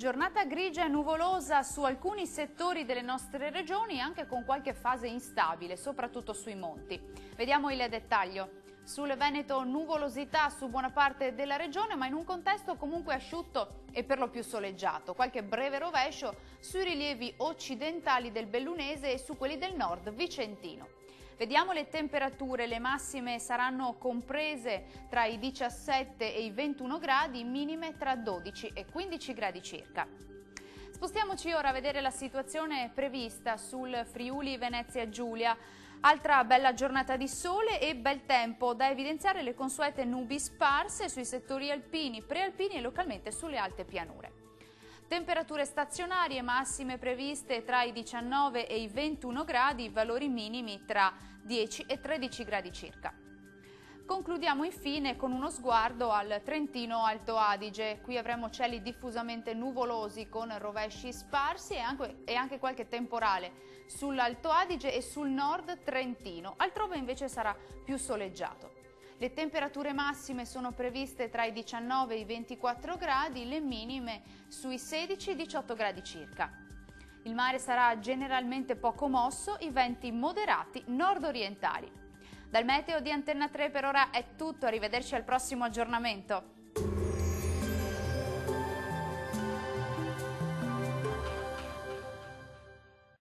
Giornata grigia e nuvolosa su alcuni settori delle nostre regioni, anche con qualche fase instabile, soprattutto sui monti. Vediamo il dettaglio. Sul Veneto nuvolosità su buona parte della regione, ma in un contesto comunque asciutto e per lo più soleggiato. Qualche breve rovescio sui rilievi occidentali del Bellunese e su quelli del nord vicentino. Vediamo le temperature, le massime saranno comprese tra i 17 e i 21 gradi, minime tra 12 e 15 gradi circa. Spostiamoci ora a vedere la situazione prevista sul Friuli Venezia Giulia. Altra bella giornata di sole e bel tempo, da evidenziare le consuete nubi sparse sui settori alpini, prealpini e localmente sulle alte pianure. Temperature stazionarie, massime previste tra i 19 e i 21 gradi, valori minimi tra 10 e 13 gradi circa. Concludiamo infine con uno sguardo al Trentino Alto Adige. Qui avremo cieli diffusamente nuvolosi con rovesci sparsi e anche qualche temporale sull'Alto Adige e sul nord trentino, altrove invece sarà più soleggiato. Le temperature massime sono previste tra i 19 e i 24 gradi, le minime sui 16-18 gradi circa. Il mare sarà generalmente poco mosso, i venti moderati nord-orientali. Dal meteo di Antenna 3 per ora è tutto, arrivederci al prossimo aggiornamento.